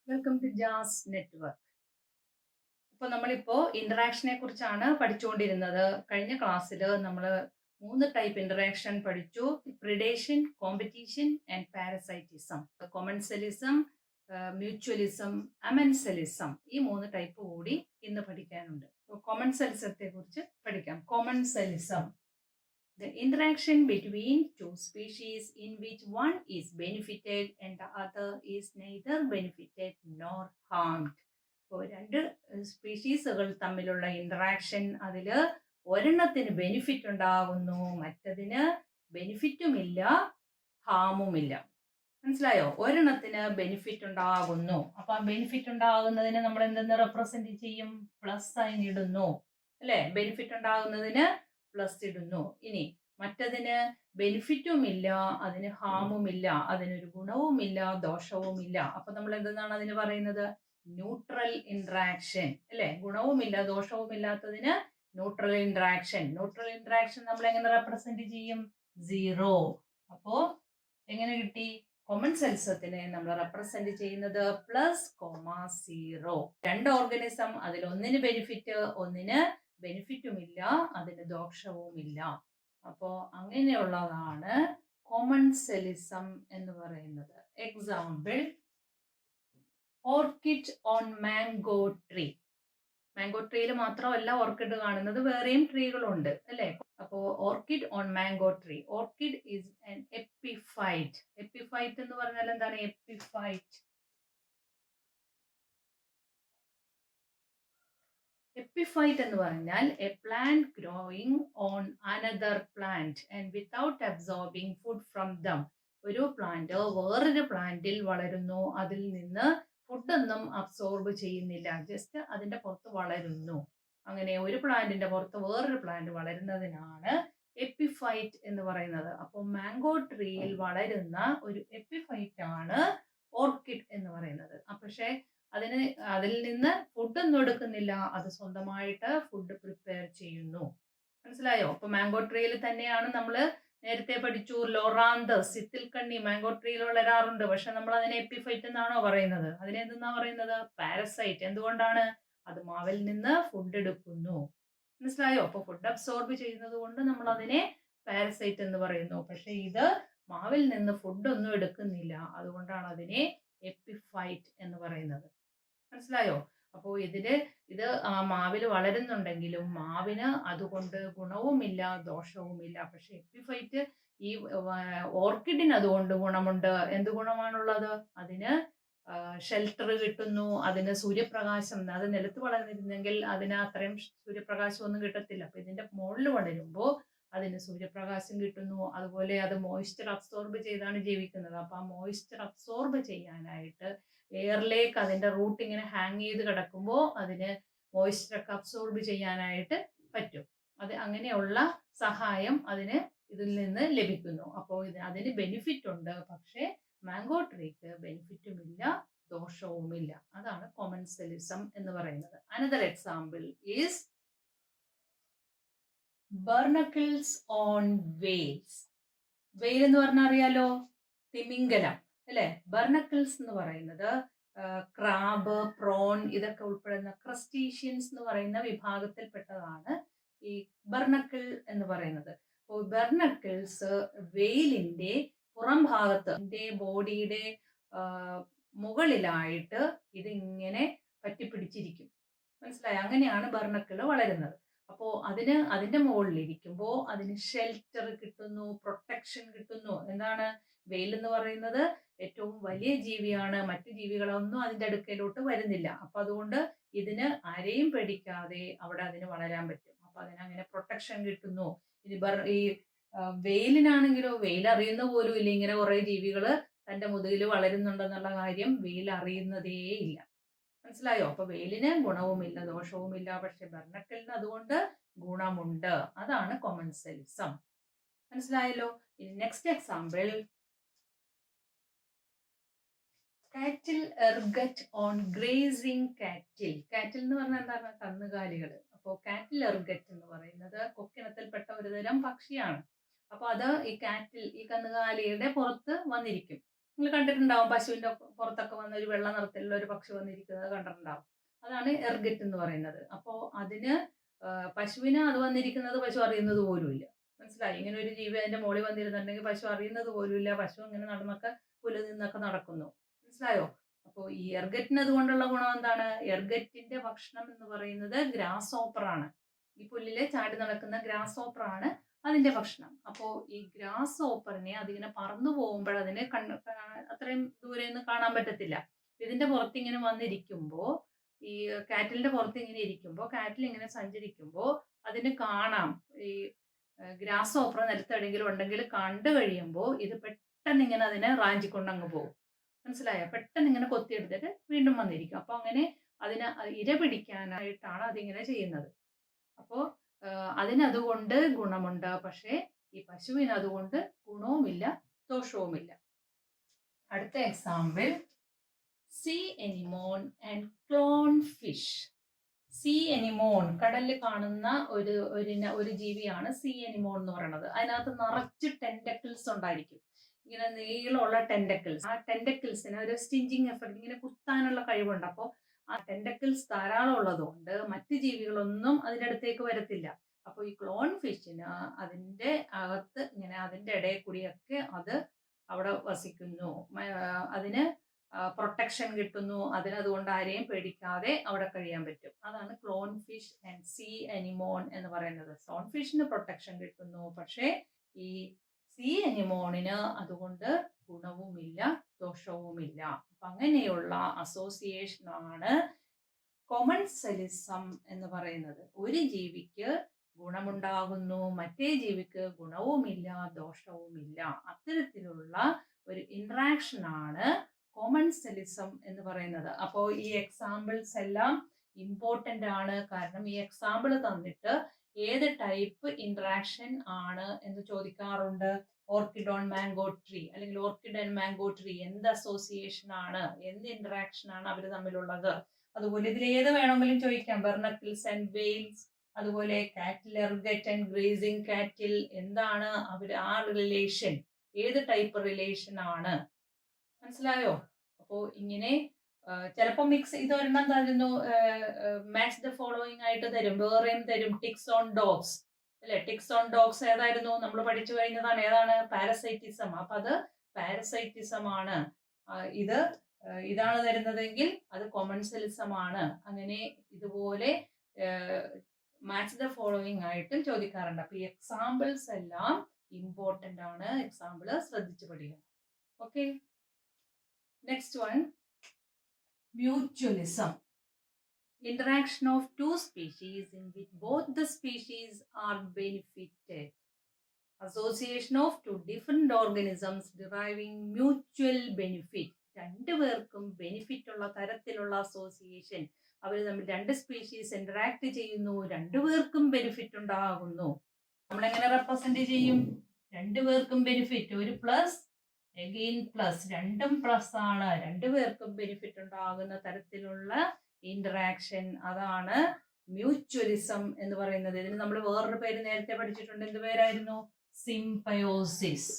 Welcome to jazz network. അപ്പോൾ നമ്മളിപ്പോൾ ഇന്ററാക്ഷനെ കുറിച്ചാണ് പഠിച്ചുകൊണ്ടിരുന്നത്. കഴിഞ്ഞ ക്ലാസ്സിൽ നമ്മൾ 3 ടൈപ്പ് ഇന്ററാക്ഷൻ പഠിച്ചു: predation, competition and parasitism. Commensalism, mutualism, amensalism, ഈ 3 ടൈപ്പ് കൂടി ഇന്ന് പഠിക്കാനുണ്ട്. കൊമൻസലിസത്തെ കുറിച്ച് പഠിക്കാം. കൊമൻസലിസം: the interaction between two species in which one is benefited and the other is neither benefited nor harmed. ഇപ്പോൾ രണ്ട് സ്പീഷീസുകൾ തമ്മിലുള്ള ഇന്ററാക്ഷൻ, അതിൽ ഒരെണ്ണത്തിന് ബെനിഫിറ്റ് ഉണ്ടാകുന്നു, മറ്റതിന് ബെനിഫിറ്റുമില്ല, ഹാമുമില്ല. മനസ്സിലായോ? ഒരെണ്ണത്തിന് ബെനിഫിറ്റ് ഉണ്ടാകുന്നു. അപ്പൊ ആ ബെനിഫിറ്റ് ഉണ്ടാകുന്നതിന് നമ്മൾ എന്തെന്ന് റെപ്രസെന്റ് ചെയ്യും? പ്ലസ് സൈൻ ഇടുന്നു, അല്ലെ? ബെനിഫിറ്റ് ഉണ്ടാകുന്നതിന് പ്ലസ് ഇടുന്നു. ഇനി മറ്റതിന് ബെനിഫിറ്റുമില്ല, അതിന് ഹാമുമില്ല, അതിനൊരു ഗുണവുമില്ല, ദോഷവുമില്ല. അപ്പൊ നമ്മൾ എന്തെന്നാണ് അതിന് പറയുന്നത്? ന്യൂട്രൽ ഇന്ററാക്ഷൻ, അല്ലെ? ഗുണവുമില്ല, ദോഷവുമില്ലാത്തതിന് ന്യൂട്രൽ ഇന്ററാക്ഷൻ. ന്യൂട്രൽ ഇന്ററാക്ഷൻ നമ്മൾ എങ്ങനെ റെപ്രസെന്റ് ചെയ്യും? 0. അപ്പോ എങ്ങനെ കിട്ടി? കൊമൻസലിസത്തിനെ നമ്മൾ റെപ്രസെന്റ് ചെയ്യുന്നത് +,0. രണ്ട് ഓർഗനിസം, അതിൽ ഒന്നിന് ബെനിഫിറ്റ്, ഒന്നിന് ബെനിഫിറ്റുമില്ല, അതിന് ദോഷവുമില്ല. അപ്പോ അങ്ങനെയുള്ളതാണ് കൊമൻസലിസം എന്ന് പറയുന്നത്. Example: orchid on mango tree. Mango ട്രീയിൽ മാത്രമല്ല ഓർക്കിഡ് കാണുന്നത്, വേറെയും ട്രീകളുണ്ട്, അല്ലെ? അപ്പോ orchid on mango tree. Orchid is an epiphyte. Epiphyte എന്ന് പറഞ്ഞാൽ എന്താണ്? എപ്പിഫൈറ്റ് എപ്പിഫൈറ്റ് എന്ന് പറഞ്ഞാൽ A plant growing on another plant and without absorbing food from them. ഒരു പ്ലാന്റ് വേറൊരു പ്ലാന്റിൽ വളരുന്നു, അതിൽ നിന്ന് ഫുഡൊന്നും അബ്സോർബ് ചെയ്യുന്നില്ല, ജസ്റ്റ് അതിന്റെ പുറത്ത് വളരുന്നു. അങ്ങനെ ഒരു പ്ലാന്റിന്റെ പുറത്ത് വേറൊരു പ്ലാന്റ് വളരുന്നതിനാണ് എപ്പിഫൈറ്റ് എന്ന് പറയുന്നത്. അപ്പോൾ മാംഗോ ട്രീയിൽ വളരുന്ന ഒരു എപ്പിഫൈറ്റ് ആണ് ഓർക്കിഡ് എന്ന് പറയുന്നത്. പക്ഷേ അതിൽ നിന്ന് ഫുഡൊന്നും എടുക്കുന്നില്ല, അത് സ്വന്തമായിട്ട് ഫുഡ് പ്രിപ്പയർ ചെയ്യുന്നു. മനസ്സിലായോ? അപ്പൊ മാംഗോ ട്രീയിൽ തന്നെയാണ് നമ്മൾ നേരത്തെ പഠിച്ചു ലോറാന്തസ്, സിത്തിൽക്കണ്ണി മാംഗോ ട്രീയിൽ വളരാറുണ്ട്. പക്ഷെ നമ്മൾ അതിനെ എപ്പിഫൈറ്റ് എന്നാണോ പറയുന്നത്? അതിനെ എന്തെന്നാ പറയുന്നത്? പാരസൈറ്റ്. എന്തുകൊണ്ടാണ്? അത് മാവിൽ നിന്ന് ഫുഡ് എടുക്കുന്നു. മനസ്സിലായോ? അപ്പൊ ഫുഡ് അബ്സോർബ് ചെയ്യുന്നത് കൊണ്ട് നമ്മൾ അതിനെ പാരസൈറ്റ് എന്ന് പറയുന്നു. പക്ഷെ ഇത് മാവിൽ നിന്ന് ഫുഡ് ഒന്നും എടുക്കുന്നില്ല, അതുകൊണ്ടാണ് അതിനെ എപ്പിഫൈറ്റ് എന്ന് പറയുന്നത്. മനസ്സിലായോ? അപ്പോ ഇത് മാവിൽ വളരുന്നുണ്ടെങ്കിലും മാവിന് അതുകൊണ്ട് ഗുണവുമില്ല, ദോഷവുമില്ല. പക്ഷെ എപ്പിഫൈറ്റ്, ഈ ഓർക്കിഡിന് അതുകൊണ്ട് ഗുണമുണ്ട്. എന്ത് ഗുണമാണുള്ളത്? അതിന് ഷെൽട്ടർ കിട്ടുന്നു, അതിന് സൂര്യപ്രകാശം. അത് നിലത്ത് വളർന്നിരുന്നെങ്കിൽ അതിന് അത്രയും സൂര്യപ്രകാശം ഒന്നും കിട്ടത്തില്ല. അപ്പൊ ഇതിന്റെ മുകളിൽ വളരുമ്പോൾ അതിന് സൂര്യപ്രകാശം കിട്ടുന്നു. അതുപോലെ അത് മോയ്സ്ചർ അബ്സോർബ് ചെയ്താണ് ജീവിക്കുന്നത്. അപ്പൊ ആ മോയ്സ്ചർ അബ്സോർബ് ചെയ്യാനായിട്ട് എയറിലേക്ക് അതിന്റെ റൂട്ട് ഇങ്ങനെ ഹാങ് ചെയ്ത് കിടക്കുമ്പോൾ അതിന് മോയ്സ്ചർ ഒക്കെ അബ്സോർബ് ചെയ്യാനായിട്ട് പറ്റും. അത് അങ്ങനെയുള്ള സഹായം അതിന് ഇതിൽ നിന്ന് ലഭിക്കുന്നു. അപ്പോൾ അതിന് ബെനിഫിറ്റ് ഉണ്ട്, പക്ഷേ മാംഗോ ട്രീക്ക് ബെനിഫിറ്റുമില്ല, ദോഷവുമില്ല. അതാണ് കൊമൻസലിസം എന്ന് പറയുന്നത്. Another example is barnacles on whales. Whale എന്ന് പറഞ്ഞാൽ അറിയാലോ, തിമിംഗലം, അല്ലെ? ബർണക്കിൾസ് എന്ന് പറയുന്നത് ക്രാബ്, പ്രോൺ ഇതൊക്കെ ഉൾപ്പെടുന്ന ക്രസ്റ്റീഷ്യൻസ് എന്ന് പറയുന്ന വിഭാഗത്തിൽപ്പെട്ടതാണ് ഈ ബർണക്കിൾ എന്ന് പറയുന്നത്. അപ്പോൾ ബർണക്കിൾസ് വെയിലിന്റെ പുറം ഭാഗത്ത്, ബോഡിയുടെ മുകളിലായിട്ട് ഇതിങ്ങനെ പറ്റിപ്പിടിച്ചിരിക്കും. മനസ്സിലായി? അങ്ങനെയാണ് ബർണക്കിൾ വളരുന്നത്. അപ്പോൾ അതിന്റെ മുകളിൽ ഇരിക്കുമ്പോൾ അതിന് ഷെൽട്ടർ കിട്ടുന്നു, പ്രൊട്ടക്ഷൻ കിട്ടുന്നു. എന്താണ്? വെയിൽ എന്ന് പറയുന്നത് ഏറ്റവും വലിയ ജീവിയാണ്, മറ്റു ജീവികളൊന്നും അതിന്റെ അടുക്കലോട്ട് വരുന്നില്ല. അപ്പൊ അതുകൊണ്ട് ഇതിന് ആരെയും പേടിക്കാതെ അവിടെ അതിന് വളരാൻ പറ്റും. അപ്പൊ അതിനങ്ങനെ പ്രൊട്ടക്ഷൻ കിട്ടുന്നു. ഈ വെയിലിനാണെങ്കിലോ വെയിൽ അറിയുന്ന പോലും ഇല്ല, ഇങ്ങനെ കുറെ ജീവികള് തന്റെ മുതുകിൽ വളരുന്നുണ്ടെന്നുള്ള കാര്യം വെയിൽ അറിയുന്നതേ ഇല്ല. മനസ്സിലായോ? അപ്പൊ വെയിലിന് ഗുണവുമില്ല, ദോഷവുമില്ല. പക്ഷെ ബർണക്കിളിന് അതുകൊണ്ട് ഗുണമുണ്ട്. അതാണ് കൊമൻസലിസം. മനസ്സിലായല്ലോ? ഇനി നെക്സ്റ്റ് എക്സാമ്പിൾ: കാറ്റിൽ എർഗറ്റ് ഓൺ ഗ്രേസിംഗ് കാറ്റിൽ. കാറ്റിൽ എന്ന് പറഞ്ഞാൽ എന്താണ്? കന്നുകാലികൾ. അപ്പോൾ കാറ്റിൽ എർഗറ്റ് എന്ന് പറയുന്നത് കൊക്കിനത്തിൽപ്പെട്ട ഒരു തരം പക്ഷിയാണ്. അപ്പൊ അത് ഈ കന്നുകാലിയുടെ പുറത്ത് വന്നിരിക്കും. നിങ്ങൾ കണ്ടിട്ടുണ്ടാവും, പശുവിൻ്റെ പുറത്തൊക്കെ വന്ന ഒരു വെള്ള നിറത്തിലുള്ള ഒരു പക്ഷി വന്നിരിക്കുന്നത് കണ്ടിട്ടുണ്ടാവും. അതാണ് എർഗറ്റ് എന്ന് പറയുന്നത്. അപ്പോൾ അതിന് പശുവിന് അത് വന്നിരിക്കുന്നത് പശു അറിയുന്നത് പോലുമില്ല. മനസ്സിലായി? ഇങ്ങനെ ഒരു ജീവി അതിൻ്റെ മുകളിൽ വന്നിരുന്നുണ്ടെങ്കിൽ പശു അറിയുന്നത് പോലുമില്ല. പശു ഇങ്ങനെ നടന്നൊക്കെ പുല്ല് നിന്നൊക്കെ നടക്കുന്നു. മനസ്സിലായോ? അപ്പോൾ ഈ എർഗറ്റിന് അതുകൊണ്ടുള്ള ഗുണം എന്താണ്? എർഗറ്റിന്റെ ഭക്ഷണം എന്ന് പറയുന്നത് ഗ്രാസ് ഓപ്പർ ആണ്. ഈ പുല്ലില് ചാടി നടക്കുന്ന ഗ്രാസ് ഓപ്പർ ആണ് അതിന്റെ ഭക്ഷണം. അപ്പോൾ ഈ ഗ്രാസ് ഓപ്പറിനെ അതിങ്ങനെ പറന്നു പോകുമ്പോൾ അതിന് അത്രയും ദൂരെ നിന്ന് കാണാൻ പറ്റത്തില്ല. ഇതിന്റെ പുറത്ത് ഇങ്ങനെ വന്നിരിക്കുമ്പോൾ, ഈ കാറ്റിലിന്റെ പുറത്ത് ഇങ്ങനെ ഇരിക്കുമ്പോൾ, കാറ്റിൽ ഇങ്ങനെ സഞ്ചരിക്കുമ്പോൾ അതിന് കാണാം ഈ ഗ്രാസ് ഓപ്പർ നിലത്തെവിടെയെങ്കിലും ഉണ്ടെങ്കിൽ കണ്ടു കഴിയുമ്പോൾ ഇത് പെട്ടെന്ന് ഇങ്ങനെ അതിനെ റാഞ്ചിക്കൊണ്ടങ്ങ് പോകും. മനസ്സിലായോ? പെട്ടെന്ന് ഇങ്ങനെ കൊത്തിയെടുത്തിട്ട് വീണ്ടും വന്നിരിക്കും. അപ്പോൾ അങ്ങനെ അതിന് ഇര പിടിക്കാനായിട്ടാണ് അതിങ്ങനെ ചെയ്യുന്നത്. അപ്പോൾ അതിനതുകൊണ്ട് ഗുണമുണ്ട്. പക്ഷേ ഈ പശുവിന് അതുകൊണ്ട് ഗുണവുമില്ല ദോഷവുമില്ല. അടുത്ത example, sea anemone and clown fish. Sea anemone, കടലിൽ കാണുന്ന ഒരു ജീവിയാണ് സീ എനിമോൺ എന്ന് പറയുന്നത്. അതിനകത്ത് നിറച്ച് ടെൻഡക്കിൾസ് ഉണ്ടായിരിക്കും, ഇങ്ങനെ നീളമുള്ള ടെൻഡക്കിൾസ്. ആ ടെൻഡക്കിൾസിന് ഒരു സ്റ്റിഞ്ചിങ് എഫക്ട്, ഇങ്ങനെ കുത്താനുള്ള കഴിവുണ്ട്. അപ്പോൾ ആ ടെൻഡക്കിൾസ് ധാരാളം ഉള്ളതുകൊണ്ട് മറ്റ് ജീവികളൊന്നും അതിൻ്റെ അടുത്തേക്ക് വരത്തില്ല. അപ്പോൾ ഈ ക്ലോൺ ഫിഷിന് അതിൻ്റെ അകത്ത് ഇങ്ങനെ അതിൻ്റെ ഇടയിൽ കൂടിയൊക്കെ അത് അവിടെ വസിക്കുന്നു. അതിന് പ്രൊട്ടക്ഷൻ കിട്ടുന്നു. അതിനതുകൊണ്ട് ആരെയും പേടിക്കാതെ അവിടെ കഴിയാൻ പറ്റും. അതാണ് ക്ലോൺ ഫിഷ് ആൻഡ് സീ എനിമോൺ എന്ന് പറയുന്നത്. ക്ലോൺ ഫിഷിന് പ്രൊട്ടക്ഷൻ കിട്ടുന്നു, പക്ഷേ ഈ സീ എനിമോണിന് അതുകൊണ്ട് ഗുണവുമില്ല ദോഷവുമില്ല. അപ്പൊ അങ്ങനെയുള്ള അസോസിയേഷനാണ് കൊമൻസലിസം എന്ന് പറയുന്നത്. ഒരു ജീവിക്ക് ഗുണമുണ്ടാകുന്നു, മറ്റേ ജീവിക്ക് ഗുണവുമില്ല ദോഷവുമില്ല. അത്തരത്തിലുള്ള ഒരു ഇന്ററാക്ഷനാണ് കൊമൻസലിസം എന്ന് പറയുന്നത്. അപ്പോൾ ഈ എക്സാമ്പിൾസ് എല്ലാം ഇമ്പോർട്ടൻ്റ് ആണ്. കാരണം ഈ എക്സാമ്പിൾ തന്നിട്ട് ഏത് ടൈപ്പ് ഇന്ററാക്ഷൻ ആണ് എന്ന് ചോദിക്കാറുണ്ട്. ഓർക്കിഡ് ഓൺ മാംഗോ ട്രീ, അല്ലെങ്കിൽ ഓർക്കിഡ് ആൻഡ് മാംഗോ ട്രീ എന്ത് അസോസിയേഷൻ ആണ്, എന്ത് ഇന്ററാക്ഷൻ ആണ് അവർ തമ്മിലുള്ളത്. അതുപോലെ ഇതിൽ ഏത് വേണമെങ്കിലും ചോദിക്കാം. ബെർണക്കിൾസ് ആൻഡ് വെയിൽസ്, അതുപോലെ കാറ്റിൽ എർഗറ്റ് ആൻഡ് ഗ്രേസിംഗ് കാറ്റിൽ, എന്താണ് അവർ ആ റിലേഷൻ, ഏത് ടൈപ്പ് റിലേഷൻ ആണ്. മനസ്സിലായോ? അപ്പോൾ ഇങ്ങനെ ചിലപ്പോൾ മിക്സ് ഇത് ഒരെണ്ണം തരുന്നു, മാച്ച് ദ ഫോളോയിങ് ആയിട്ട് തരും, വേറെയും തരും. ടിക്സ് ഓൺ ഡോഗ്സ് അല്ലെ? ടിക്സ് ഓൺ ഡോഗ്സ് ഏതായിരുന്നു? നമ്മൾ പഠിച്ചു കഴിഞ്ഞതാണ്. ഏതാണ്? പാരസൈറ്റിസം. അപ്പൊ അത് പാരസൈറ്റിസം ആണ്. ഇതാണ് തരുന്നതെങ്കിൽ അത് കൊമൻസലിസം ആണ്. അങ്ങനെ ഇതുപോലെ മാച്ച് ദ ഫോളോയിങ് ആയിട്ടും ചോദിക്കാറുണ്ട്. അപ്പൊ ഈ എക്സാമ്പിൾസ് എല്ലാം ഇമ്പോർട്ടൻ്റ് ആണ്. എക്സാമ്പിൾ ശ്രദ്ധിച്ചു പഠിക്കണം. Okay, next one, mutualism. Interaction of two species in which both the species are benefited. Association of two different organisms deriving mutual benefit. രണ്ടുപേർക്കും ബെനിഫിറ്റ് ഉള്ള തരത്തിലുള്ള അസോസിയേഷൻ. അവർ തമ്മിൽ രണ്ട് സ്പീഷീസ് ഇന്ററാക്ട് ചെയ്യുന്നു, രണ്ടുപേർക്കും ബെനിഫിറ്റ് ഉണ്ടാകുന്നു. നമ്മളെങ്ങനെ റെപ്രസെന്റ് ചെയ്യും? രണ്ടുപേർക്കും ബെനിഫിറ്റ്, ഒരു പ്ലസ് എഗെയിൻ പ്ലസ്, രണ്ടും പ്ലസ് ആണ്. രണ്ടുപേർക്കും ബെനിഫിറ്റ് ഉണ്ടാകുന്ന തരത്തിലുള്ള ഇന്ററാക്ഷൻ, അതാണ് മ്യൂച്വലിസം എന്ന് പറയുന്നത്. ഇതിന് നമ്മൾ വേറൊരു പേര് നേരത്തെ പഠിച്ചിട്ടുണ്ട്. എന്ത് പേരായിരുന്നു? സിംബയോസിസ്.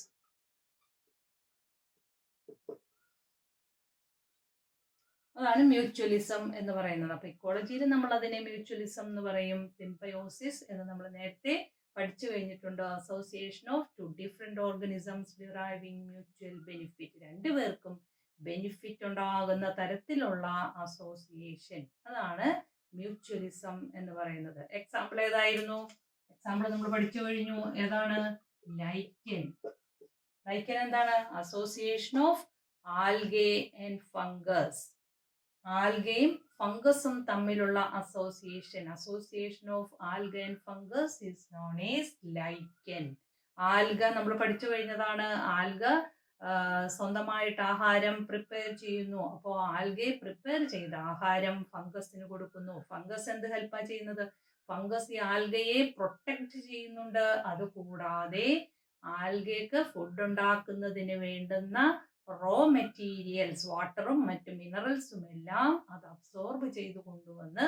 അതാണ് മ്യൂച്വലിസം എന്ന് പറയുന്നത്. അപ്പൊ ഇക്കോളജിയിൽ നമ്മൾ അതിനെ മ്യൂച്വലിസം എന്ന് പറയും. സിംബയോസിസ് എന്ന് നമ്മൾ നേരത്തെ പഠിച്ചു കഴിഞ്ഞിട്ടുണ്ട്. Association of two different organisms deriving mutual benefit. രണ്ടുപേർക്കും ബെനിഫിറ്റ് ഉണ്ടാകുന്ന തരത്തിലുള്ള അസോസിയേഷൻ, അതാണ് മ്യൂച്വലിസം എന്ന് പറയുന്നത്. എക്സാമ്പിൾ ഏതായിരുന്നു? എക്സാമ്പിൾ നമ്മൾ പഠിച്ചു കഴിഞ്ഞു. ഏതാണ്? ലൈക്കൻ. ലൈക്കൻ എന്താണ്? Association of algae and fungus. ആൽഗയും ഫംഗസും തമ്മിലുള്ള association of alga and fungus is known is lichen. Alga നമ്മൾ പഠിച്ചു കഴിഞ്ഞതാണ്. ആൽഗ സ്വന്തമായിട്ട് ആഹാരം പ്രിപ്പയർ ചെയ്യുന്നു. അപ്പോൾ ആൽഗെ പ്രിപ്പയർ ചെയ്ത ആഹാരം ഫംഗസിന് കൊടുക്കുന്നു. ഫംഗസ് എന്ത് ഹെൽപ്പാ ചെയ്യുന്നത്? ഫംഗസ് ഈ ആൽഗയെ പ്രൊട്ടക്ട് ചെയ്യുന്നുണ്ട്. അതുകൂടാതെ ആൽഗയ്ക്ക് ഫുഡ് ഉണ്ടാക്കുന്നതിന് വേണ്ടുന്ന റോ മെറ്റീരിയൽസ്, വാട്ടറും മറ്റു മിനറൽസും എല്ലാം അത് അബ്സോർബ് ചെയ്ത് കൊണ്ടുവന്ന്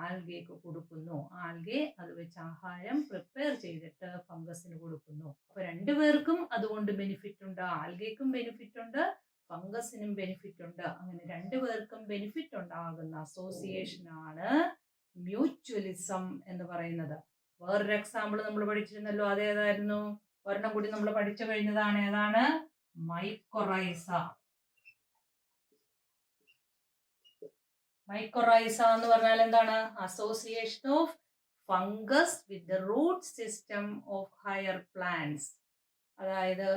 ആൽഗയ്ക്ക് കൊടുക്കുന്നു. ആൽഗെ അത് വെച്ച് ആഹാരം പ്രിപ്പയർ ചെയ്തിട്ട് ഫംഗസിന് കൊടുക്കുന്നു. അപ്പൊ രണ്ടുപേർക്കും അതുകൊണ്ട് ബെനിഫിറ്റ് ഉണ്ട്. ആൽഗയ്ക്കും ബെനിഫിറ്റ് ഉണ്ട്, ഫംഗസിനും ബെനിഫിറ്റ് ഉണ്ട്. അങ്ങനെ രണ്ടുപേർക്കും ബെനിഫിറ്റ് ഉണ്ടാകുന്ന അസോസിയേഷൻ ആണ് മ്യൂച്വലിസം എന്ന് പറയുന്നത്. വേറൊരു എക്സാമ്പിൾ നമ്മൾ പഠിച്ചിരുന്നല്ലോ, അതേതായിരുന്നു? ഒരെണ്ണം കൂടി നമ്മൾ പഠിച്ചു കഴിഞ്ഞതാണ്. ഏതാണ്? മൈക്കൊറൈസ. മൈക്കൊറൈസ എന്ന് പറഞ്ഞാൽ എന്താണ്? Association of fungus with the root system of higher plants. അതായത്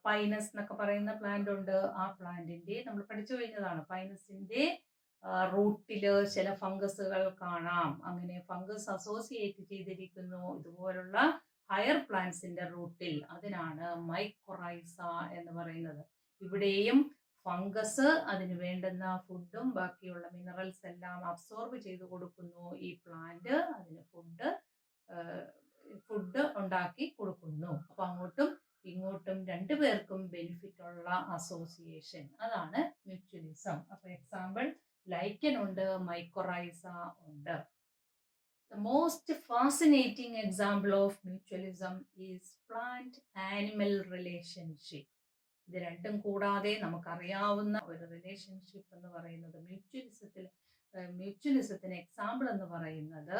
പൈനസ് എന്നൊക്കെ പറയുന്ന പ്ലാന്റ് ഉണ്ട്. ആ പ്ലാന്റിന്റെ നമ്മൾ പഠിച്ചു കഴിഞ്ഞതാണ്. പൈനസിന്റെ റൂട്ടില് ചില ഫംഗസുകൾ കാണാം. അങ്ങനെ ഫംഗസ് അസോസിയേറ്റ് ചെയ്തിരിക്കുന്നു ഇതുപോലുള്ള ഹയർ പ്ലാന്റ്സിന്റെ റൂട്ടിൽ. അതിനാണ് മൈക്കൊറൈസ എന്ന് പറയുന്നത്. ഇവിടെയും ഫംഗസ് അതിന് വേണ്ടുന്ന ഫുഡും ബാക്കിയുള്ള മിനറൽസ് എല്ലാം അബ്സോർബ് ചെയ്ത് കൊടുക്കുന്നു. ഈ പ്ലാന്റ് അതിന് ഫുഡ് ഉണ്ടാക്കി കൊടുക്കുന്നു. അപ്പൊ അങ്ങോട്ടും ഇങ്ങോട്ടും രണ്ടുപേർക്കും ബെനിഫിറ്റ് ഉള്ള അസോസിയേഷൻ, അതാണ് മ്യൂച്വലിസം. അപ്പൊ എക്സാമ്പിൾ ലൈക്കൻ ഉണ്ട്, മൈക്കൊറൈസ ഉണ്ട്. The most fascinating example of mutualism is plant-animal relationship. ഇത് രണ്ടും കൂടാതെ നമുക്കറിയാവുന്ന ഒരു റിലേഷൻഷിപ്പ് എന്ന് പറയുന്നത് മ്യൂച്വലിസത്തിന് എക്സാമ്പിൾ എന്ന് പറയുന്നത്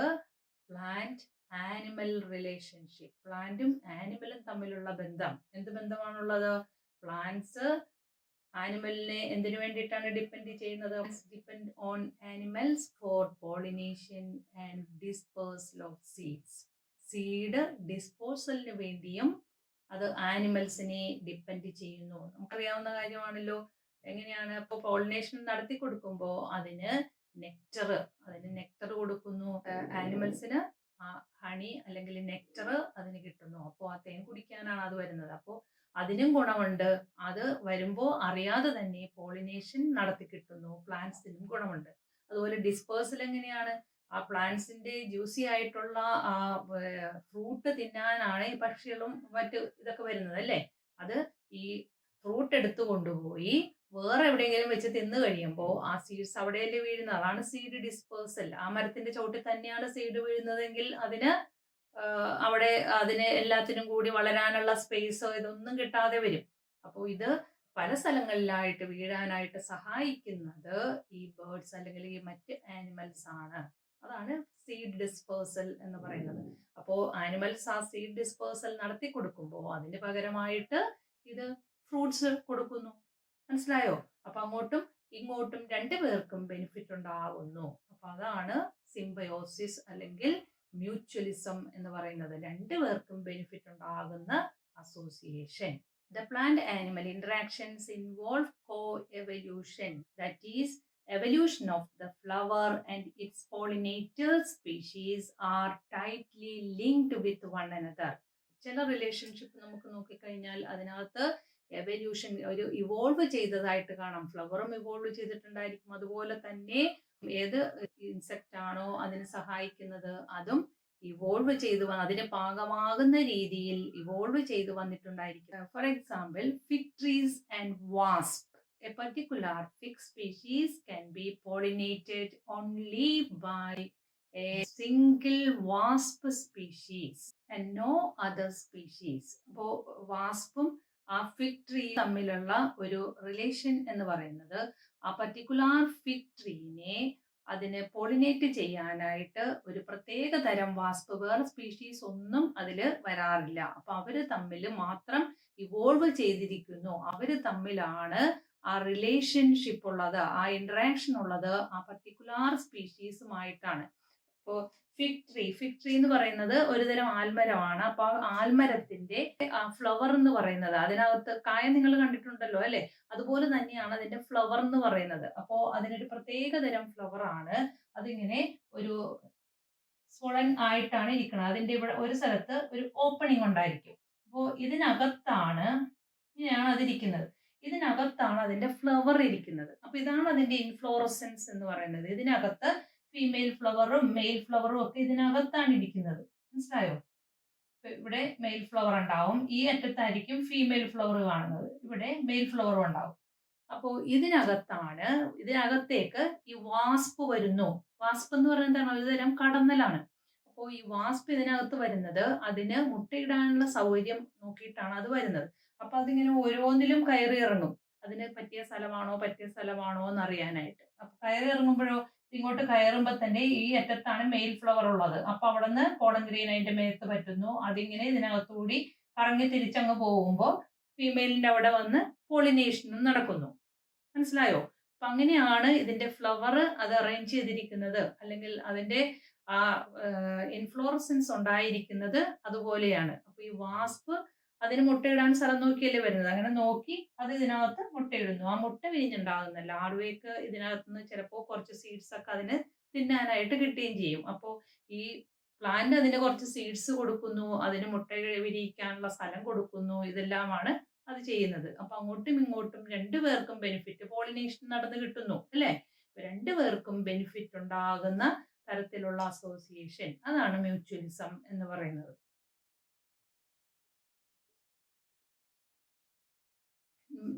പ്ലാന്റ് ആനിമൽ റിലേഷൻഷിപ്പ്. പ്ലാന്റും ആനിമലും തമ്മിലുള്ള ബന്ധം. എന്ത് ബന്ധമാണുള്ളത്? പ്ലാന്റ്സ് ആനിമലിനെ എന്തിനു വേണ്ടിയിട്ടാണ് ഡിപ്പെൻഡ് ചെയ്യുന്നത്? Depend on animals for pollination and dispersal of seeds. Seed ഡിസ്പോസലിന് വേണ്ടിയും അത് ആനിമൽസിനെ ഡിപ്പെൻഡ് ചെയ്യുന്നു. നമുക്കറിയാവുന്ന കാര്യമാണല്ലോ. എങ്ങനെയാണ്? ഇപ്പോൾ പോളിനേഷൻ നടത്തി കൊടുക്കുമ്പോൾ അതിന് നെക്ടർ കൊടുക്കുന്നു. ആനിമൽസിന് ഹണി അല്ലെങ്കിൽ നെക്ടർ അതിന് കിട്ടുന്നു. അപ്പോൾ ആ തേൻ കുടിക്കാനാണ് അത് വരുന്നത്. അപ്പോൾ അതിനും ഗുണമുണ്ട്. അത് വരുമ്പോൾ അറിയാതെ തന്നെ പോളിനേഷൻ നടത്തി കിട്ടുന്നു. പ്ലാന്റ്സിനും ഗുണമുണ്ട്. അതുപോലെ ഡിസ്പേഴ്സൽ എങ്ങനെയാണ്? ആ പ്ലാന്റ്സിന്റെ ജ്യൂസി ആയിട്ടുള്ള ഫ്രൂട്ട് തിന്നാനാണ് ഈ പക്ഷികളും മറ്റു ഇതൊക്കെ വരുന്നത് അല്ലേ? അത് ഈ ഫ്രൂട്ട് എടുത്തു കൊണ്ടുപോയി വേറെ എവിടെയെങ്കിലും വെച്ച് തിന്നു കഴിയുമ്പോൾ ആ സീഡ്സ് അവിടെയല്ലേ വീഴുന്നത്. അതാണ് സീഡ് ഡിസ്പേഴ്സൽ. ആ മരത്തിന്റെ ചോട്ടിൽ തന്നെയാണ് സീഡ് വീഴുന്നതെങ്കിൽ അവിടെ അതിന് എല്ലാത്തിനും കൂടി വളരാനുള്ള സ്പേസോ ഇതൊന്നും കിട്ടാതെ വരും. അപ്പോൾ ഇത് പല സ്ഥലങ്ങളിലായിട്ട് വീഴാനായിട്ട് സഹായിക്കുന്നത് ഈ ബേർഡ്സ് അല്ലെങ്കിൽ ഈ മറ്റ് ആനിമൽസ് ആണ്. അതാണ് സീഡ് ഡിസ്പേഴ്സൽ എന്ന് പറയുന്നത്. അപ്പോൾ ആനിമൽസ് ആ സീഡ് ഡിസ്പേഴ്സൽ നടത്തി കൊടുക്കുമ്പോൾ അതിന് പകരമായിട്ട് ഇത് ഫ്രൂട്ട്സ് കൊടുക്കുന്നു. മനസ്സിലായോ? അപ്പൊ അങ്ങോട്ടും ഇങ്ങോട്ടും രണ്ടുപേർക്കും ബെനിഫിറ്റ് ഉണ്ടാകുന്നു. അപ്പൊ അതാണ് സിംബയോസിസ് അല്ലെങ്കിൽ മ്യൂച്വലിസം എന്ന് പറയുന്നത്. രണ്ടുപേർക്കും ബെനിഫിറ്റ് ഉണ്ടാകുന്ന association. The plant-animal interactions involve co-evolution, that is, evolution of the flower and its pollinator species are tightly linked with one another. ചില റിലേഷൻഷിപ്പ് നമുക്ക് നോക്കിക്കഴിഞ്ഞാൽ അതിനകത്ത് എവല്യൂഷൻ ഒരു ഇവോൾവ് ചെയ്തതായിട്ട് കാണാം. ഫ്ലവറും ഇവോൾവ് ചെയ്തിട്ടുണ്ടായിരിക്കും. അതുപോലെ തന്നെ ഏത് ഇൻസെക്റ്റ് ആണോ അതിന് സഹായിക്കുന്നത് അതും ഇവോൾവ് ചെയ്ത് അതിന് പാകമാകുന്ന രീതിയിൽ ഇവോൾവ് ചെയ്ത് വന്നിട്ടുണ്ടായിരിക്കും. For example, fig trees and wasp. A particular fig species can be pollinated only by a single wasp species and no other species. അപ്പോൾ വാസ്പും ആ ഫിഗ് ട്രീ തമ്മിലുള്ള ഒരു റിലേഷൻ എന്ന് പറയുന്നത് ആ പർട്ടിക്കുലർ ഫിഗ് ട്രീനെ അതിനെ പോളിനേറ്റ് ചെയ്യാനായിട്ട് ഒരു പ്രത്യേക തരം വാസ്പ്, വേറെ സ്പീഷീസ് ഒന്നും അതിൽ വരാറില്ല. അപ്പൊ അവര് തമ്മിൽ മാത്രം ഇവോൾവ് ചെയ്തിരിക്കുന്നു. അവര് തമ്മിലാണ് ആ റിലേഷൻഷിപ്പ് ഉള്ളത്, ആ ഇന്ററാക്ഷൻ ഉള്ളത് ആ പർട്ടിക്കുലർ സ്പീഷീസുമായിട്ടാണ്. ഇപ്പോൾ ഫിഗ് ട്രീ എന്ന് പറയുന്നത് ഒരു തരം ആൽമരമാണ്. അപ്പൊ ആൽമരത്തിന്റെ ആ ഫ്ലവർ എന്ന് പറയുന്നത്, അതിനകത്ത് കായ നിങ്ങൾ കണ്ടിട്ടുണ്ടല്ലോ അല്ലെ? അതുപോലെ തന്നെയാണ് അതിന്റെ ഫ്ലവർ എന്ന് പറയുന്നത്. അപ്പോ അതിനൊരു പ്രത്യേക തരം ഫ്ലവർ ആണ്. അതിങ്ങനെ ഒരു സ്വളൻ ആയിട്ടാണ് ഇരിക്കുന്നത്. അതിന്റെ ഇവിടെ ഒരു സ്ഥലത്ത് ഒരു ഓപ്പണിംഗ് ഉണ്ടായിരിക്കും. അപ്പോൾ ഇതിനകത്താണ് ഇങ്ങനെയാണ് അതിരിക്കുന്നത്. ഇതിനകത്താണ് അതിന്റെ ഫ്ലവർ ഇരിക്കുന്നത്. അപ്പൊ ഇതാണ് അതിന്റെ ഇൻഫ്ലോറസൻസ് എന്ന് പറയുന്നത്. ഇതിനകത്ത് ഫീമെയിൽ ഫ്ലവറും മെയിൽ ഫ്ലവറും ഒക്കെ ഇതിനകത്താണ് ഇരിക്കുന്നത്. മനസ്സിലായോ? ഇവിടെ മെയിൽ ഫ്ലവർ ഉണ്ടാവും, ഈ അറ്റത്തായിരിക്കും ഫീമെയിൽ ഫ്ലവർ കാണുന്നത്, ഇവിടെ മെയിൽ ഫ്ലവറും ഉണ്ടാവും. അപ്പോൾ ഇതിനകത്തേക്ക് ഈ വാസ്പ് വരുന്നു. വാസ്പ് എന്ന് പറയുന്നത് എന്താണ്? ഒരു തരം കടന്നലാണ്. അപ്പോൾ ഈ വാസ്പ് ഇതിനകത്ത് വരുന്നത് അതിന് മുട്ടയിടാനുള്ള സൗകര്യം നോക്കിയിട്ടാണ് അത് വരുന്നത്. അപ്പൊ അതിങ്ങനെ ഓരോന്നിലും കയറി ഇറങ്ങും. അതിന് പറ്റിയ സ്ഥലമാണോ എന്ന് അറിയാനായിട്ട്. അപ്പൊ കയറി ഇറങ്ങുമ്പോഴോ, ഇങ്ങോട്ട് കയറുമ്പോൾ തന്നെ ഈ അറ്റത്താണ് മെയിൽ ഫ്ലവർ ഉള്ളത്. അപ്പൊ അവിടെ നിന്ന് പോളൻ ഗ്രെയിൻ അതിന്റെ മേത്ത് പറ്റുന്നു. അതിങ്ങനെ ഇതിനകത്തുകൂടി കറങ്ങി തിരിച്ചങ്ങ് പോകുമ്പോൾ ഫീമെയിലിന്റെ അവിടെ വന്ന് പോളിനേഷനും നടക്കുന്നു. മനസ്സിലായോ? അപ്പൊ അങ്ങനെയാണ് ഇതിന്റെ ഫ്ലവർ അത് അറേഞ്ച് ചെയ്തിരിക്കുന്നത്, അല്ലെങ്കിൽ അതിന്റെ ആ ഇൻഫ്ലോറസൻസ് ഉണ്ടായിരിക്കുന്നത് അതുപോലെയാണ്. അപ്പൊ ഈ വാസ്പ് അതിന് മുട്ടയിടാൻ സ്ഥലം നോക്കിയല്ലേ വരുന്നത്. അങ്ങനെ നോക്കി അത് ഇതിനകത്ത് മുട്ടയിടുന്നു. ആ മുട്ട വിരിഞ്ഞുണ്ടാകുന്ന ലാർവയ്ക്ക് ഇതിനകത്ത് നിന്ന് ചിലപ്പോൾ കുറച്ച് സീഡ്സ് ഒക്കെ അതിന് തിന്നാനായിട്ട് കിട്ടുകയും ചെയ്യും. അപ്പോൾ ഈ പ്ലാന്റ് അതിന് കുറച്ച് സീഡ്സ് കൊടുക്കുന്നു, അതിന് മുട്ട വിരിയിക്കാനുള്ള സ്ഥലം കൊടുക്കുന്നു. ഇതെല്ലാമാണ് അത് ചെയ്യുന്നത്. അപ്പൊ അങ്ങോട്ടും ഇങ്ങോട്ടും രണ്ടുപേർക്കും ബെനിഫിറ്റ്, പോളിനേഷൻ നടന്ന് കിട്ടുന്നു അല്ലെ. രണ്ടുപേർക്കും ബെനിഫിറ്റ് ഉണ്ടാകുന്ന തരത്തിലുള്ള അസോസിയേഷൻ, അതാണ് മ്യൂച്വലിസം എന്ന് പറയുന്നത്.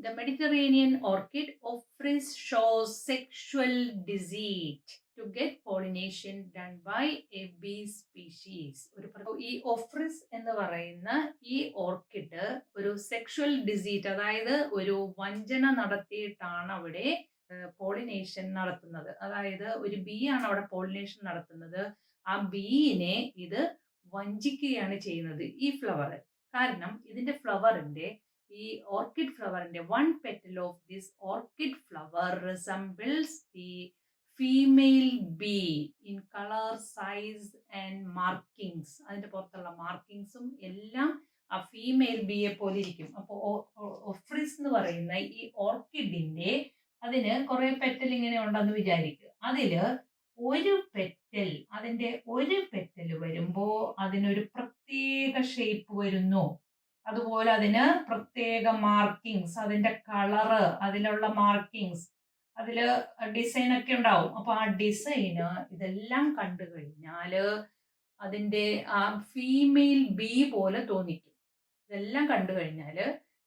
The Mediterranean orchid Ophrys shows sexual deceit to get pollination done by a bee species. ഈ ഓഫ്രിസ് എന്ന് പറയുന്ന ഈ ഓർക്കിഡ് ഒരു സെക്ഷുവൽ ഡിസീറ്റ്, അതായത് ഒരു വഞ്ചന നടത്തിയിട്ടാണ് അവിടെ പോളിനേഷൻ നടത്തുന്നത്. അതായത് ഒരു ബീ ആണ് അവിടെ പോളിനേഷൻ നടത്തുന്നത്. ആ ബീയിനെ ഇത് വഞ്ചിക്കുകയാണ് ചെയ്യുന്നത് ഈ ഫ്ലവർ. കാരണം ഇതിന്റെ ഫ്ലവറിന്റെ, ഈ ഓർക്കിഡ് ഫ്ലവറിന്റെ one petal of this orchid flower resembles the female bee in colour, size and markings. അതിന്റെ പുറത്തുള്ള മാർക്കിങ്സും എല്ലാം ആ ഫീമെയിൽ ബീയെ പോലെ ഇരിക്കും. അപ്പോൾ ഓഫ്രിസ് എന്ന് പറയുന്ന ഈ ഓർക്കിഡിന്റെ അതിന് കുറെ പെറ്റൽ ഇങ്ങനെ ഉണ്ടെന്ന് വിചാരിക്കുക. അതില് ഒരു പെറ്റൽ, അതിന്റെ ഒരു പെറ്റൽ വരുമ്പോ അതിനൊരു പ്രത്യേക ഷേപ്പ് വരുന്നു. അതുപോലെ അതിന് പ്രത്യേക മാർക്കിങ്സ്, അതിന്റെ കളറ്, അതിലുള്ള മാർക്കിങ്സ്, അതില് ഡിസൈൻ ഒക്കെ ഉണ്ടാവും. അപ്പൊ ആ ഡിസൈന് ഇതെല്ലാം കണ്ടു കഴിഞ്ഞാല് അതിന്റെ ആ ഫീമെയിൽ ബീ പോലെ തോന്നിക്കും. ഇതെല്ലാം കണ്ടു കഴിഞ്ഞാല്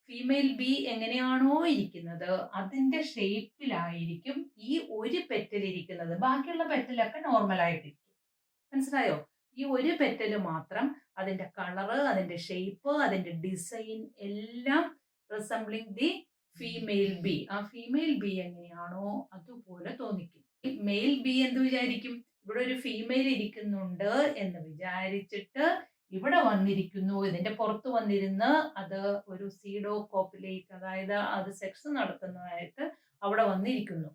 ഫീമെയിൽ ബീ എങ്ങനെയാണോ ഇരിക്കുന്നത് അതിന്റെ ഷേപ്പിലായിരിക്കും ഈ ഒരു പെറ്റൽ ഇരിക്കുന്നത്. ബാക്കിയുള്ള പെറ്റലൊക്കെ നോർമൽ ആയിട്ടിരിക്കും. മനസ്സിലായോ? ഈ ഒരു പെറ്റല് മാത്രം അതിന്റെ കളറ്, അതിന്റെ ഷേപ്പ്, അതിന്റെ ഡിസൈൻ എല്ലാം റിസംബ്ലിങ് ദി ഫീമെയിൽ ബി. ആ ഫീമെയിൽ ബി എങ്ങനെയാണോ അതുപോലെ തോന്നിക്കും. ഈ മെയിൽ ബി എന്ത് വിചാരിക്കും? ഇവിടെ ഒരു ഫീമെയിൽ ഇരിക്കുന്നുണ്ട് എന്ന് വിചാരിച്ചിട്ട് ഇവിടെ വന്നിരിക്കുന്നു, ഇതിന്റെ പുറത്ത് വന്നിരുന്ന് അത് ഒരു സീഡോ കോപ്പുലേറ്റ്, അതായത് അത് സെക്സ് നടത്തുന്നതായിട്ട് അവിടെ വന്നിരിക്കുന്നു.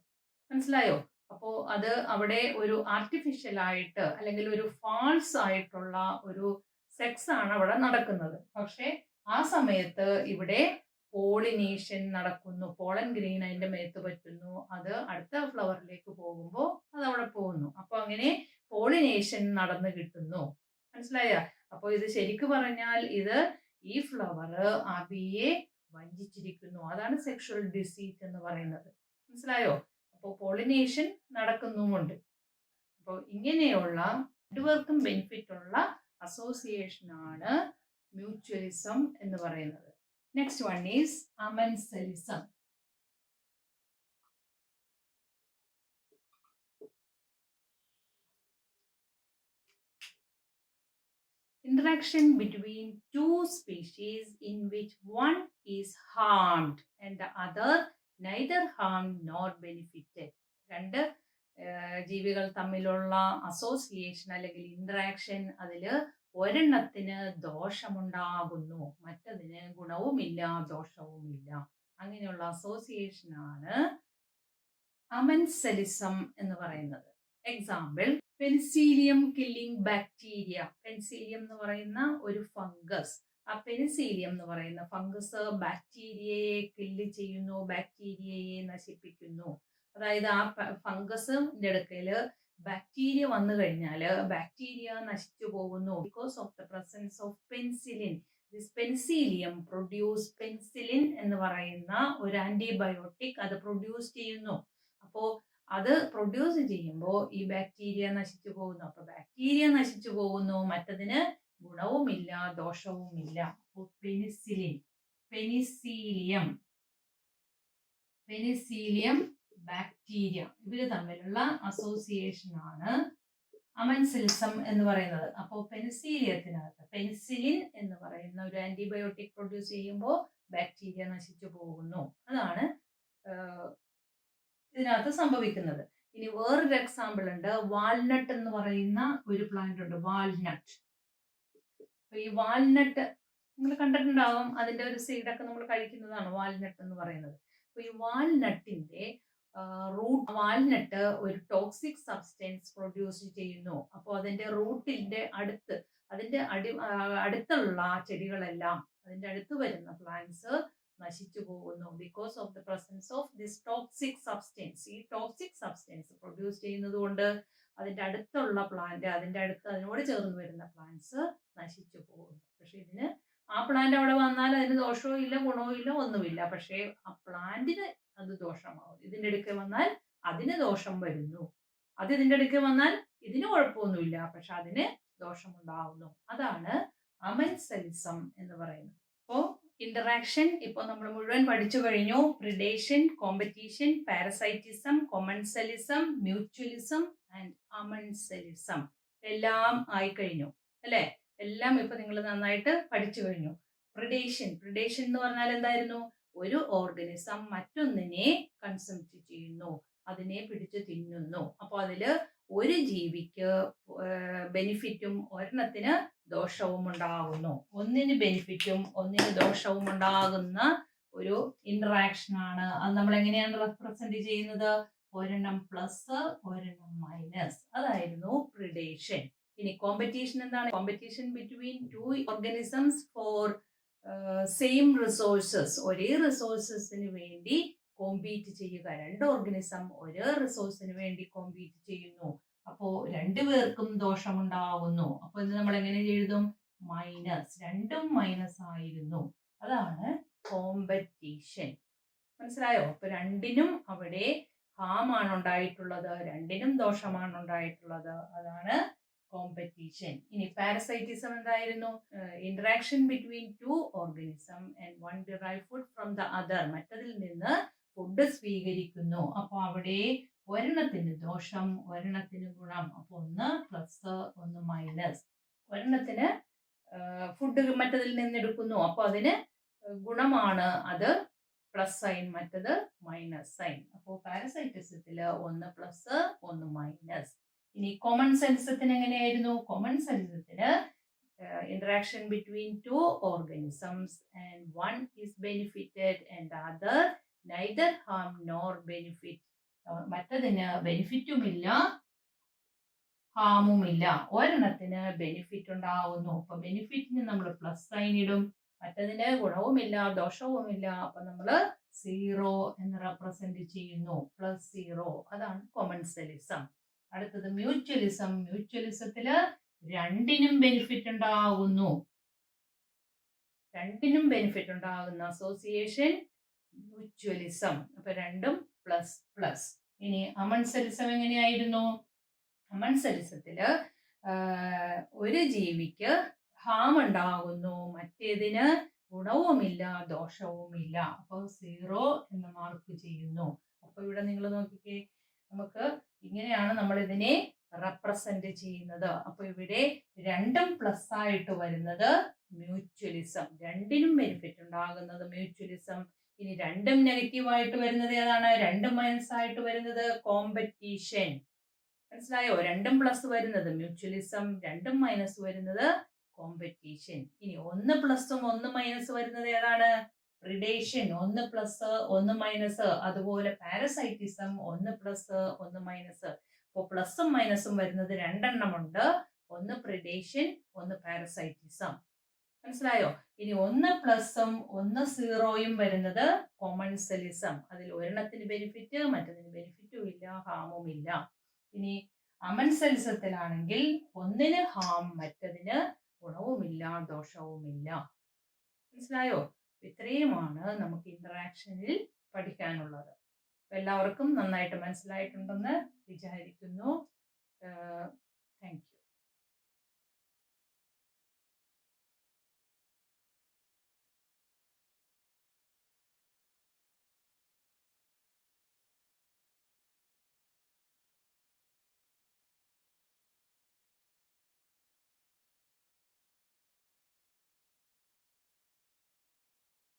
മനസ്സിലായോ? അപ്പോ അത് അവിടെ ഒരു ആർട്ടിഫിഷ്യൽ ആയിട്ട് അല്ലെങ്കിൽ ഒരു ഫാൾസ് ആയിട്ടുള്ള ഒരു സെക്സ് ആണ് അവിടെ നടക്കുന്നത്. പക്ഷെ ആ സമയത്ത് ഇവിടെ പോളിനേഷൻ നടക്കുന്നു. പോളൻ ഗ്രെയിൻ അതിന്റെ മേത്ത് പറ്റുന്നു. അത് അടുത്ത ഫ്ലവറിലേക്ക് പോകുമ്പോൾ അത് അവിടെ പോകുന്നു. അപ്പൊ അങ്ങനെ പോളിനേഷൻ നടന്നു കിട്ടുന്നു. മനസ്സിലായ? അപ്പൊ ഇത് ശരിക്കു പറഞ്ഞാൽ ഇത് ഈ ഫ്ലവർ ആ ബീയെ വഞ്ചിച്ചിരിക്കുന്നു. അതാണ് സെക്ഷുവൽ ഡിസീറ്റ് എന്ന് പറയുന്നത്. മനസ്സിലായോ? അപ്പോൾ പോളിനേഷൻ നടക്കുന്നുമുണ്ട്. അപ്പോൾ ഇങ്ങനെയുള്ള രണ്ടുപേർക്കും ബെനിഫിറ്റ് ഉള്ള അസോസിയേഷൻ ആണ് മ്യൂച്വലിസം എന്ന് പറയുന്നത്. Next one is amensalism. Interaction between two species in which one is harmed and the other neither harmed nor benefited. രണ്ട് ജീവികൾ തമ്മിലുള്ള അസോസിയേഷൻ അല്ലെങ്കിൽ ഇന്ററാക്ഷൻ, അതില് ഒരെണ്ണത്തിന് ദോഷമുണ്ടാകുന്നു, മറ്റതിന് ഗുണവുമില്ല ദോഷവുമില്ല. അങ്ങനെയുള്ള അസോസിയേഷൻ ആണ് അമൻസലിസം എന്ന് പറയുന്നത്. Example, penicillium killing bacteria. Penicillium എന്ന് പറയുന്ന ഒരു ഫംഗസ്. ആ പെനിസീലിയം എന്ന് പറയുന്ന ഫംഗസ് ബാക്ടീരിയയെ കില്ല് ചെയ്യുന്നു, ബാക്ടീരിയയെ നശിപ്പിക്കുന്നു. അതായത് ആ ഫംഗസിന്റെ അടുക്കല് ബാക്ടീരിയ വന്നു കഴിഞ്ഞാല് ബാക്ടീരിയ നശിച്ചു പോകുന്നു. Because of the presence of penicillin. This penicillium produce penicillin എന്ന് പറയുന്ന ഒരു ആന്റിബയോട്ടിക് അത് പ്രൊഡ്യൂസ് ചെയ്യുന്നു. അപ്പോ അത് പ്രൊഡ്യൂസ് ചെയ്യുമ്പോൾ ഈ ബാക്ടീരിയ നശിച്ചു പോകുന്നു. അപ്പൊ ബാക്ടീരിയ നശിച്ചു പോകുന്നു, മറ്റതിന് ഗുണവുമില്ല ദോഷവുമില്ല. അപ്പോൾ പെനിസീലിയം ബാക്ടീരിയ ഇവര് തമ്മിലുള്ള അസോസിയേഷൻ ആണ് അമൻസലിസം എന്ന് പറയുന്നത്. അപ്പോൾ പെനിസീലിയത്തിനകത്ത് പെനിസിലിൻ എന്ന് പറയുന്ന ഒരു ആന്റിബയോട്ടിക് പ്രൊഡ്യൂസ് ചെയ്യുമ്പോൾ ബാക്ടീരിയ നശിച്ചു പോകുന്നു. അതാണ് ഇതിനകത്ത് സംഭവിക്കുന്നത്. ഇനി വേറൊരു എക്സാമ്പിൾ ഉണ്ട്. വാൾനട്ട് എന്ന് പറയുന്ന ഒരു പ്ലാന്റ് ഉണ്ട്. വാൾനട്ട്. അപ്പൊ ഈ വാൾനട്ട് നിങ്ങൾ കണ്ടിട്ടുണ്ടാവും. അതിന്റെ ഒരു സീഡൊക്കെ നമ്മൾ കഴിക്കുന്നതാണ് വാൾനട്ട് എന്ന് പറയുന്നത്. അപ്പൊ ഈ വാൾനട്ടിന്റെ റൂട്ട്, വാൾനട്ട് ഒരു ടോക്സിക് സബ്സ്റ്റൻസ് പ്രൊഡ്യൂസ് ചെയ്യുന്നു. അപ്പോൾ അതിന്റെ റൂട്ടിന്റെ അടുത്ത്, അതിന്റെ അടുത്തുള്ള ചെടികളെല്ലാം, അതിന്റെ അടുത്ത് വരുന്ന പ്ലാന്റ്സ് നശിച്ചു പോകുന്നു. Because of the presence of this toxic substance. ഈ ടോക്സിക് സബ്സ്റ്റൻസ് പ്രൊഡ്യൂസ് ചെയ്യുന്നത് കൊണ്ട് അതിന്റെ അടുത്തുള്ള പ്ലാന്റ്, അതിന്റെ അടുത്ത് അതിനോട് ചേർന്ന് വരുന്ന പ്ലാന്റ്സ് നശിച്ചു പോകുന്നു. പക്ഷെ ഇതിന് ആ പ്ലാന്റ് അവിടെ വന്നാൽ അതിന് ദോഷവും ഇല്ല, ഗുണവും ഇല്ല, ഒന്നുമില്ല. പക്ഷേ ആ പ്ലാന്റിന് അത് ദോഷമാവും. ഇതിന്റെ അടുക്ക് വന്നാൽ അതിന് ദോഷം വരുന്നു. അത് ഇതിന്റെ അടുക്ക് വന്നാൽ ഇതിന് കുഴപ്പമൊന്നുമില്ല, പക്ഷെ അതിന് ദോഷമുണ്ടാവുന്നു. അതാണ് അമൻസലിസം എന്ന് പറയുന്നത്. അപ്പോ ഇന്ററാക്ഷൻ ഇപ്പൊ നമ്മൾ മുഴുവൻ പഠിച്ചു കഴിഞ്ഞു. Predation, competition, parasitism, commensalism, mutualism and amensalism എല്ലാം ആയി കഴിഞ്ഞു അല്ലെ? എല്ലാം ഇപ്പൊ നിങ്ങൾ നന്നായിട്ട് പഠിച്ചു കഴിഞ്ഞു. പ്രിഡേഷൻ എന്ന് പറഞ്ഞാൽ എന്തായിരുന്നു? ഒരു ഓർഗനിസം മറ്റൊന്നിനെ കൺസംപ്റ്റ് ചെയ്യുന്നു, അതിനെ പിടിച്ചു തിന്നുന്നു. അപ്പോൾ അതില് ഒരു ജീവിക്ക് ബെനിഫിറ്റും ഒരെണ്ണത്തിന് ദോഷവും ഉണ്ടാകുന്നു. ഒന്നിന് ബെനിഫിറ്റും ഒന്നിന് ദോഷവും ഉണ്ടാകുന്ന ഒരു ഇന്ററാക്ഷൻ ആണ്. അത് നമ്മൾ എങ്ങനെയാണ് റെപ്രസെന്റ് ചെയ്യുന്നത്? ഒരെണ്ണം പ്ലസ് ഒരെണ്ണം മൈനസ്. അതായിരുന്നു പ്രിഡേഷൻ. ഇനി കോമ്പറ്റീഷൻ എന്താണ്? Competition between two organisms for same resources. ഒരേ റിസോഴ്സസിന് വേണ്ടി കോമ്പീറ്റ് ചെയ്യുക. രണ്ട് ഓർഗനിസം ഒരേ റിസോഴ്സിന് വേണ്ടി കോമ്പീറ്റ് ചെയ്യുന്നു. അപ്പോ രണ്ടുപേർക്കും ദോഷമുണ്ടാവുന്നു. അപ്പൊ ഇത് നമ്മൾ എങ്ങനെ എഴുതും? മൈനസ്. രണ്ടും മൈനസ് ആയിരുന്നു. അതാണ് കോമ്പറ്റീഷൻ. മനസ്സിലായോ? അപ്പൊ രണ്ടിനും അവിടെ ഹാം ആണ് ഉണ്ടായിട്ടുള്ളത്, രണ്ടിനും ദോഷമാണ് ഉണ്ടായിട്ടുള്ളത്. അതാണ് കോമ്പറ്റീഷൻ. ഇനി പാരസൈറ്റിസം എന്തായിരുന്നു? Interaction between two organism and one derive food from the other. മറ്റതിൽ നിന്ന് ഫുഡ് സ്വീകരിക്കുന്നു. അപ്പൊ അവിടെ ഒരെണ്ണത്തിന് ദോഷം, ഒരെണ്ണത്തിന് ഗുണം. അപ്പൊ ഒന്ന് പ്ലസ് ഒന്ന് മൈനസ്. ഒരെണ്ണത്തിന് ഫുഡ് മറ്റതിൽ നിന്ന് എടുക്കുന്നു, അപ്പൊ അതിന് ഗുണമാണ്, അത് പ്ലസ് സൈൻ, മറ്റത് മൈനസ് സൈൻ. അപ്പോൾ പാരസൈറ്റിസത്തില് ഒന്ന് പ്ലസ് ഒന്ന് മൈനസ്. ഇനി കോമൺ സെൻസത്തിന് എങ്ങനെയായിരുന്നു? കോമൺ സെൻസത്തിന് interaction between two organisms and one is benefited and the other neither harm nor benefit. മറ്റതിന് ബെനിഫിറ്റുമില്ല ഹാമുമില്ല. ഒരെണ്ണത്തിന് ബെനിഫിറ്റ് ഉണ്ടാവുന്നു. അപ്പൊ ബെനിഫിറ്റിന് നമ്മൾ പ്ലസ് സൈൻ ഇടും, മറ്റതിന് ഗുണവുമില്ല ദോഷവുമില്ല. അപ്പൊ നമ്മൾ 0 എന്ന് റെപ്രസെന്റ് ചെയ്യുന്നു. പ്ലസ് 0. അതാണ് കൊമൻസലിസം. അടുത്തത് മ്യൂച്വലിസം. മ്യൂച്വലിസത്തില് രണ്ടിനും ബെനിഫിറ്റ് ഉണ്ടാകുന്നു. രണ്ടിനും ബെനിഫിറ്റ് ഉണ്ടാകുന്ന അസോസിയേഷൻ മ്യൂച്വലിസം. അപ്പൊ രണ്ടും പ്ലസ് പ്ലസ്. ഇനി അമൻസലിസം എങ്ങനെയായിരുന്നു? അമൻസലിസത്തില് ഒരു ജീവിക്ക് ഹാം ഉണ്ടാകുന്നു, മറ്റേതിന് ഗുണവുമില്ല ദോഷവുമില്ല. അപ്പൊ 0 എന്ന് മാർക്ക് ചെയ്യുന്നു. അപ്പൊ ഇവിടെ നിങ്ങൾ നോക്കിക്കേ, നമുക്ക് ഇങ്ങനെയാണ് നമ്മൾ ഇതിനെ റെപ്രസെന്റ് ചെയ്യുന്നത്. അപ്പൊ ഇവിടെ രണ്ടും പ്ലസ് ആയിട്ട് വരുന്നത് മ്യൂച്വലിസം. രണ്ടിനും ബെനിഫിറ്റ് ഉണ്ടാകുന്നത് മ്യൂച്വലിസം. ഇനി രണ്ടും നെഗറ്റീവ് ആയിട്ട് വരുന്നത് ഏതാണ്? രണ്ടും മൈനസ് ആയിട്ട് വരുന്നത് കോമ്പറ്റീഷൻ. മനസ്സിലായോ? രണ്ടും പ്ലസ് വരുന്നത് മ്യൂച്വലിസം, രണ്ടും മൈനസ് വരുന്നത് കോമ്പറ്റീഷൻ. ഇനി ഒന്ന് പ്ലസും ഒന്ന് മൈനസ് വരുന്നത് ഏതാണ്? പ്രിഡേഷൻ. ഒന്ന് പ്ലസ് ഒന്ന് മൈനസ്. അതുപോലെ പാരസൈറ്റിസം ഒന്ന് പ്ലസ് ഒന്ന് മൈനസ്. അപ്പോൾ പ്ലസും മൈനസും വരുന്നത് രണ്ടെണ്ണമുണ്ട്. ഒന്ന് പ്രിഡേഷൻ, ഒന്ന് പാരസൈറ്റിസം. മനസ്സിലായോ? ഇനി ഒന്ന് പ്ലസും ഒന്ന് 0യും വരുന്നത് കൊമൻസലിസം. അതിൽ ഒരെണ്ണത്തിന് ബെനിഫിറ്റ്, മറ്റതിന് ബെനിഫിറ്റും ഇല്ല, ഹാമും ഇല്ല. ഇനി അമൻസലിസത്തിലാണെങ്കിൽ ഒന്നിന് ഹാം, മറ്റതിന് ഗുണവുമില്ല ദോഷവുമില്ല. മനസ്സിലായോ? ഇത്രയുമാണ് നമുക്ക് ഇന്ററാക്ഷനിൽ പഠിക്കാനുള്ളത്. എല്ലാവർക്കും നന്നായിട്ട് മനസ്സിലായിട്ടുണ്ടെന്ന് വിചാരിക്കുന്നു. Thank you.